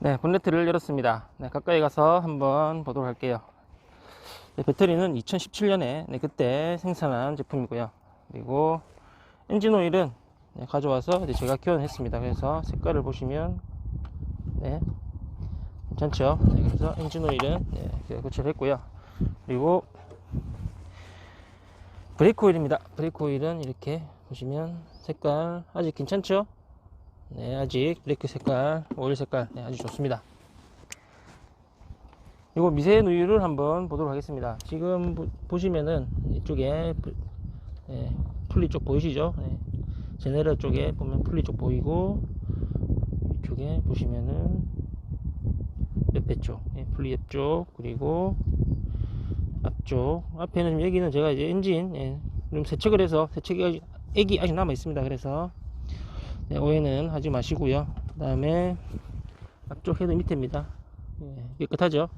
네, 본네트를 열었습니다. 네, 가까이 가서 한번 보도록 할게요. 네, 배터리는 2017년에 그때 생산한 제품이고요. 그리고 엔진 오일은 가져와서 제가 교환했습니다. 그래서 색깔을 보시면 괜찮죠? 그래서 엔진 오일은 교체를 했고요. 그리고 브레이크 오일입니다. 브레이크 오일은 이렇게 보시면 색깔 아직 괜찮죠? 네, 아직 브레이크 색깔, 오일 색깔 아주 좋습니다. 이거 미세 누유를 한번 보도록 하겠습니다. 지금 보시면은 이쪽에 풀리 쪽 보이시죠? 제네럴 쪽에 보면 풀리 쪽 보이고, 이쪽에 보시면은 옆에 쪽, 풀리 옆쪽, 그리고 앞쪽, 앞에는 여기는 제가 이제 엔진 좀 세척을 해서 세척이 액이 아직 남아 있습니다. 그래서 오해는 하지 마시고요. 그 다음에 앞쪽 헤드 밑에입니다. 깨끗하죠?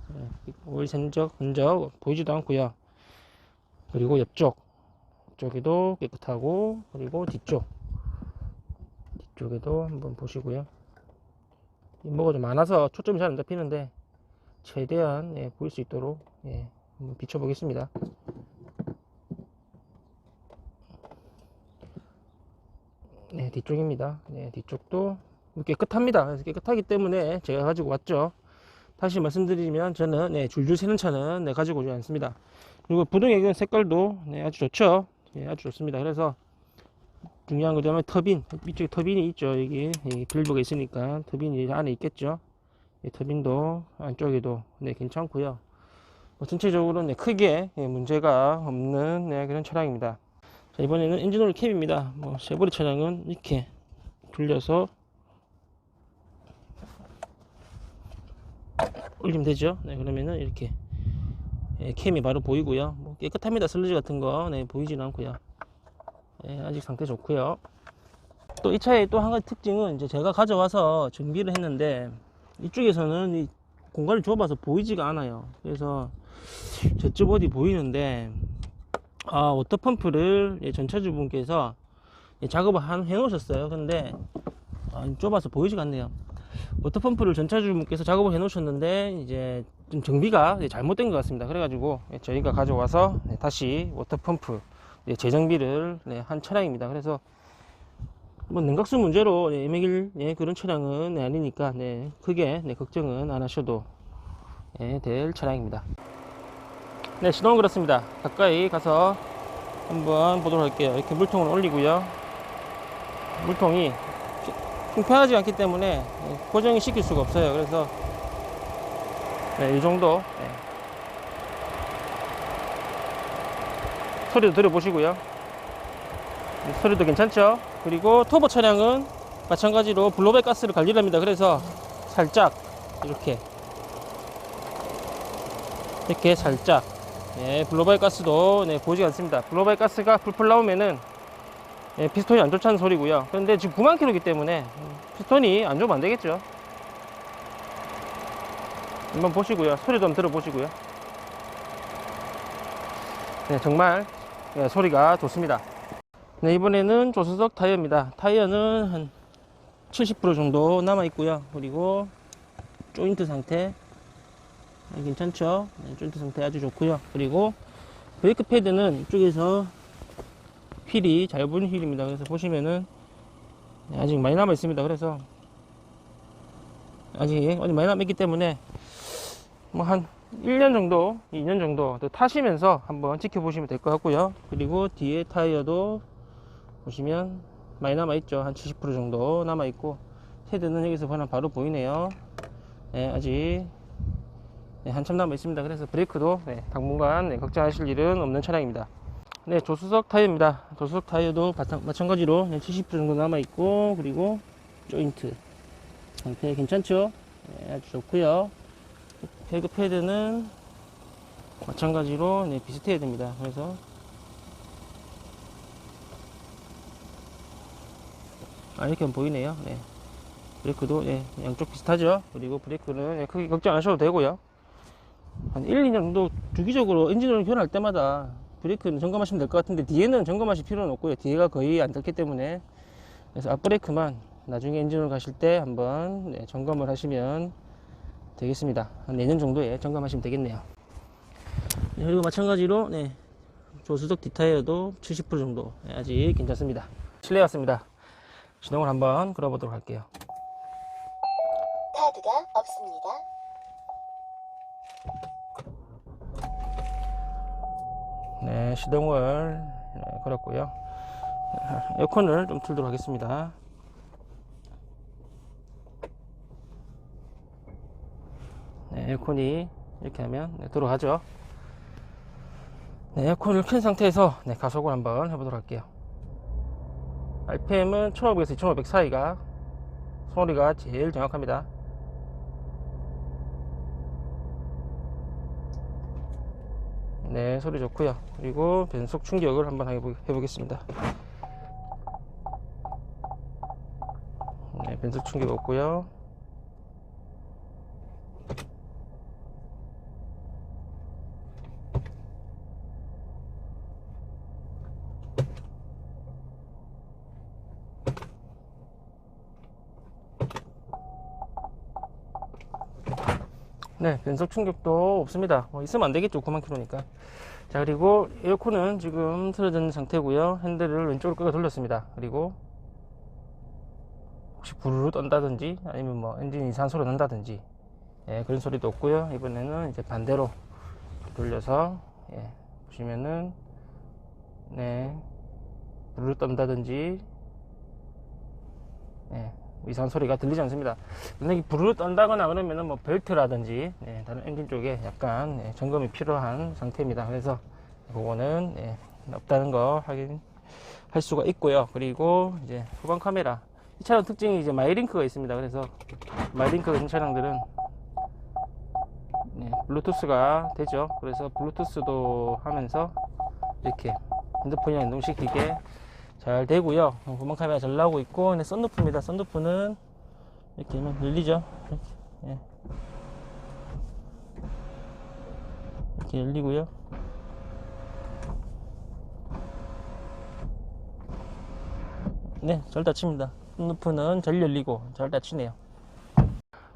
오일 흔적 보이지도 않고요. 그리고 옆쪽에도 깨끗하고, 그리고 뒤쪽에도 한번 보시고요. 뭐가 좀 많아서 초점이 잘 안 잡히는데 최대한 보일 수 있도록 한번 비춰보겠습니다. 네, 뒤쪽입니다. 네, 뒤쪽도 깨끗합니다. 그래서 깨끗하기 때문에 제가 가지고 왔죠. 다시 말씀드리면 저는 줄줄 새는 차는 가지고 오지 않습니다. 그리고 부동액은 색깔도 아주 좋죠. 아주 좋습니다. 그래서 중요한 거 다음에 터빈, 이쪽에 터빈이 있죠. 여기 빌드가 있으니까 터빈이 안에 있겠죠. 터빈도 안쪽에도 괜찮고요. 전체적으로 크게 문제가 없는 그런 차량입니다. 자, 이번에는 엔진오일 캡입니다. 쉐보레 차량은 이렇게 돌려서 올리면 되죠. 그러면은 이렇게 캠이 바로 보이고요. 깨끗합니다. 슬러지 같은 거 보이지는 않고요. 아직 상태 좋고요. 또 이 차의 또 한 가지 특징은 이제 제가 가져와서 정비를 했는데 이쪽에서는 이 공간을 좁아서 보이지가 않아요. 그래서 저쪽 어디 보이는데 워터펌프를 전차주분께서 작업을 해 놓으셨어요. 근데 좁아서 보이지가 않네요. 워터펌프를 전차주분께서 작업을 해 놓으셨는데 이제 좀 정비가 잘못된 것 같습니다. 그래가지고 저희가 가져와서 다시 워터펌프 재정비를 한 차량입니다. 그래서 냉각수 문제로 매길 그런 차량은 아니니까 크게 걱정은 안 하셔도 될 차량입니다. 네, 시동은 그렇습니다. 가까이 가서 한번 보도록 할게요. 이렇게 물통을 올리고요. 물통이 평평하지 않기 때문에 고정이 시킬 수가 없어요. 그래서 이 정도 소리도 들어보시고요. 소리도 괜찮죠? 그리고 터보 차량은 마찬가지로 블로백 가스를 관리를 합니다. 그래서 살짝 이렇게 살짝 블로백 가스도 보이지 않습니다. 블로백 가스가 풀풀 나오면은 피스톤이 안 좋다는 소리고요. 그런데 지금 9만 킬로이기 때문에 피스톤이 안 좋으면 안 되겠죠. 한번 보시고요. 소리도 한번 들어보시고요. 정말 소리가 좋습니다. 이번에는 조수석 타이어입니다. 타이어는 한 70% 정도 남아 있고요. 그리고 조인트 상태 괜찮죠? 조인트 상태 아주 좋고요. 그리고 브레이크 패드는 이쪽에서 휠이 잘 보이는 휠입니다. 그래서 보시면은 아직 많이 남아 있습니다. 그래서 아직 많이 남아 있기 때문에 한 1년 정도 2년 정도 더 타시면서 한번 지켜보시면 될 것 같고요. 그리고 뒤에 타이어도 보시면 많이 남아 있죠. 한 70% 정도 남아 있고, 헤드는 여기서 보면 바로 보이네요. 아직 한참 남아 있습니다. 그래서 브레이크도 당분간 걱정하실 일은 없는 차량입니다. 조수석 타이어입니다. 조수석 타이어도 마찬가지로 70% 정도 남아 있고, 그리고 조인트 상태 괜찮죠? 아주 좋고요. 배그 패드는 마찬가지로 비슷해야 됩니다. 그래서 이렇게 보이네요. 브레이크도 양쪽 비슷하죠. 그리고 브레이크는 크게 걱정 안 하셔도 되고요. 한 1, 2년 정도 주기적으로 엔진오일 교환할 때마다 브레이크는 점검하시면 될 것 같은데, 뒤에는 점검하실 필요는 없고요. 뒤에가 거의 안 닳기 때문에. 그래서 앞브레이크만 나중에 엔진오일 가실 때 한번 점검을 하시면 되겠습니다. 한 내년 정도에 점검하시면 되겠네요. 네, 그리고 마찬가지로 조수석 뒷타이어도 70% 정도 아직 괜찮습니다. 실내 왔습니다. 시동을 한번 걸어보도록 할게요. 카드가 없습니다. 네, 시동을 걸었고요. 에어컨을 좀 틀도록 하겠습니다. 네, 에어컨이 이렇게 하면 들어가죠. 네, 에어컨을 켠 상태에서 가속을 한번 해보도록 할게요. RPM은 1500에서 2500 사이가 소리가 제일 정확합니다. 네, 소리 좋고요. 그리고 변속 충격을 한번 해보겠습니다. 네, 변속 충격 없고요. 네, 변속 충격도 없습니다. 있으면 안 되겠죠, 9만 킬로니까. 자, 그리고 에어컨은 지금 틀어진 상태고요. 핸들을 왼쪽으로 끌어 돌렸습니다. 그리고 혹시 부르르 떤다든지 아니면 뭐 엔진 이상 소리 난다든지 그런 소리도 없고요. 이번에는 이제 반대로 돌려서 보시면은 부르르 떤다든지 이상한 소리가 들리지 않습니다. 만약에 부르르 떤다거나 그러면은 뭐 벨트라든지 다른 엔진 쪽에 약간 점검이 필요한 상태입니다. 그래서 그거는 없다는 거 확인할 수가 있고요. 그리고 이제 후방 카메라, 이 차량 특징이 이제 마이링크가 있습니다. 그래서 마이링크가 있는 차량들은 블루투스가 되죠. 그래서 블루투스도 하면서 이렇게 핸드폰이랑 연동시키게 잘 되고요. 후방 카메라 잘 나오고 있고, 썬루프입니다. 썬루프는 이렇게 하면 열리죠. 이렇게 열리고요. 네, 잘 닫힙니다. 썬루프는 잘 열리고 잘 닫히네요.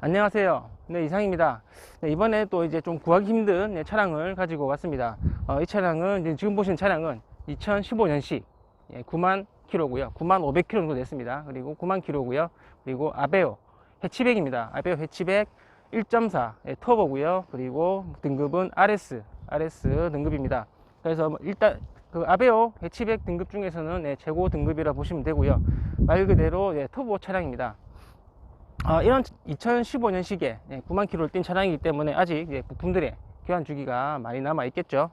안녕하세요. 네, 이상입니다. 네, 이번에 또 이제 좀 구하기 힘든 차량을 가지고 왔습니다. 이 차량은 이제 지금 보시는 차량은 2015년식 9만 킬로고요. 9만 500 킬로 정도 됐습니다. 그리고 9만 킬로고요. 그리고 아베오 해치백입니다. 아베오 해치백 1.4 터보고요. 그리고 등급은 RS 등급입니다. 그래서 일단 그 아베오 해치백 등급 중에서는 최고 등급이라 보시면 되고요. 말 그대로 터보 차량입니다. 이런 2015년식에 9만 킬로를 뛴 차량이기 때문에 아직 부품들의 교환 주기가 많이 남아 있겠죠.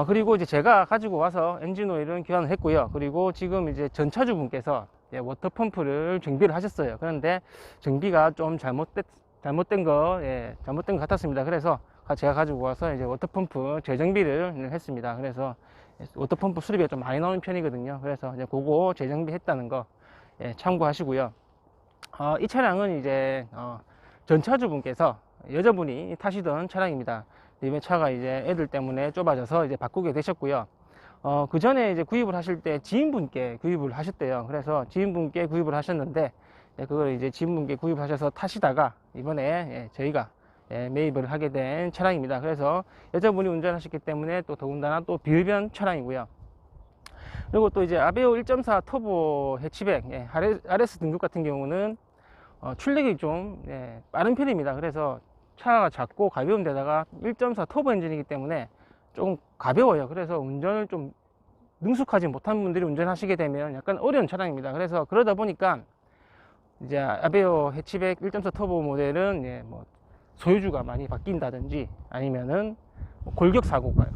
그리고 이제 제가 가지고 와서 엔진 오일은 교환을 했고요. 그리고 지금 이제 전차주분께서 워터펌프를 정비를 하셨어요. 그런데 정비가 좀 잘못된 것 같았습니다. 그래서 제가 가지고 와서 이제 워터펌프 재정비를 했습니다. 그래서 워터펌프 수리비가 좀 많이 나오는 편이거든요. 그래서 이제 그거 재정비 했다는 거 참고하시고요. 이 차량은 이제 전차주분께서 여자분이 타시던 차량입니다. 이번 차가 이제 애들 때문에 좁아져서 이제 바꾸게 되셨고요. 그 전에 이제 구입을 하실 때 지인분께 구입을 하셨대요. 그래서 지인분께 구입을 하셨는데, 그걸 이제 지인분께 구입하셔서 타시다가 이번에 저희가 매입을 하게 된 차량입니다. 그래서 여자분이 운전하셨기 때문에 또 더군다나 또 비흡연 차량이고요. 그리고 또 이제 아베오 1.4 터보 해치백 RS 등급 같은 경우는 출력이 좀 빠른 편입니다. 그래서 차가 작고 가벼운 데다가 1.4 터보 엔진이기 때문에 조금 가벼워요. 그래서 운전을 좀 능숙하지 못한 분들이 운전하시게 되면 약간 어려운 차량입니다. 그래서 그러다 보니까 이제 아베오 해치백 1.4 터보 모델은 뭐 소유주가 많이 바뀐다든지 아니면은 뭐 골격 사고가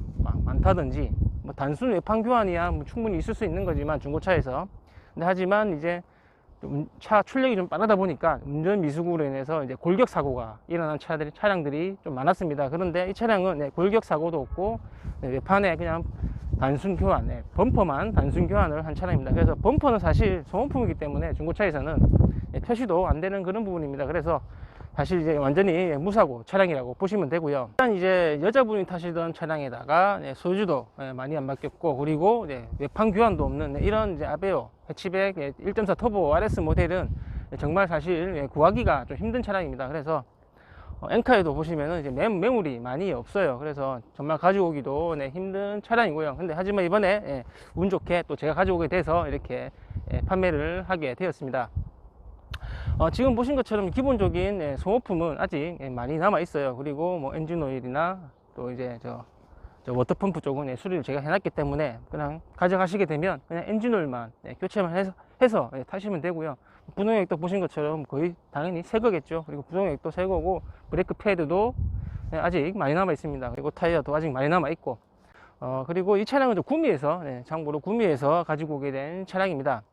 많다든지 뭐 단순 외판 교환이야 뭐 충분히 있을 수 있는 거지만 중고차에서, 근데 하지만 이제 차 출력이 좀 빠르다 보니까 운전 미숙으로 인해서 이제 골격 사고가 일어난 차량들이 좀 많았습니다. 그런데 이 차량은 골격 사고도 없고 외판에 그냥 단순 교환, 범퍼만 단순 교환을 한 차량입니다. 그래서 범퍼는 사실 소모품이기 때문에 중고차에서는 표시도 안 되는 그런 부분입니다. 그래서 사실 이제 완전히 무사고 차량이라고 보시면 되고요. 일단 이제 여자분이 타시던 차량에다가 소유주도 많이 안 바뀌었고, 그리고 외판 교환도 없는 이런 이제 아베오 해치백 1.4 터보 RS 모델은 정말 사실 구하기가 좀 힘든 차량입니다. 그래서 엔카에도 보시면은 이제 매물이 많이 없어요. 그래서 정말 가져오기도 힘든 차량이고요. 근데 하지만 이번에 운 좋게 또 제가 가져오게 돼서 이렇게 판매를 하게 되었습니다. 지금 보신 것처럼 기본적인 소모품은 아직 많이 남아 있어요. 그리고 뭐 엔진 오일이나 또 이제 저 워터펌프 쪽은 수리를 제가 해놨기 때문에 그냥 가져가시게 되면 그냥 엔진 오일만 교체만 해서 타시면 되고요. 부동액도 보신 것처럼 거의 당연히 새 거겠죠. 그리고 부동액도 새 거고, 브레이크 패드도 아직 많이 남아 있습니다. 그리고 타이어도 아직 많이 남아 있고, 그리고 이 차량은 좀 구미에서, 참고로 구미에서 가지고 오게 된 차량입니다.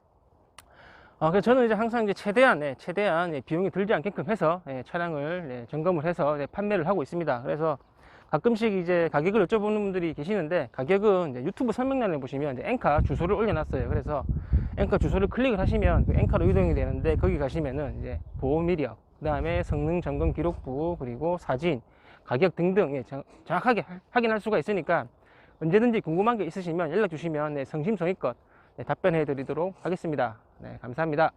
그래서 저는 이제 항상 이제 최대한 비용이 들지 않게끔 해서 차량을 점검을 해서 판매를 하고 있습니다. 그래서 가끔씩 이제 가격을 여쭤보는 분들이 계시는데, 가격은 이제 유튜브 설명란에 보시면 이제 엔카 주소를 올려놨어요. 그래서 엔카 주소를 클릭을 하시면 그 엔카로 이동이 되는데, 거기 가시면은 이제 보험 이력, 그 다음에 성능 점검 기록부, 그리고 사진, 가격 등등 정확하게 확인할 수가 있으니까 언제든지 궁금한 게 있으시면 연락 주시면 성심성의껏 답변해 드리도록 하겠습니다. 감사합니다.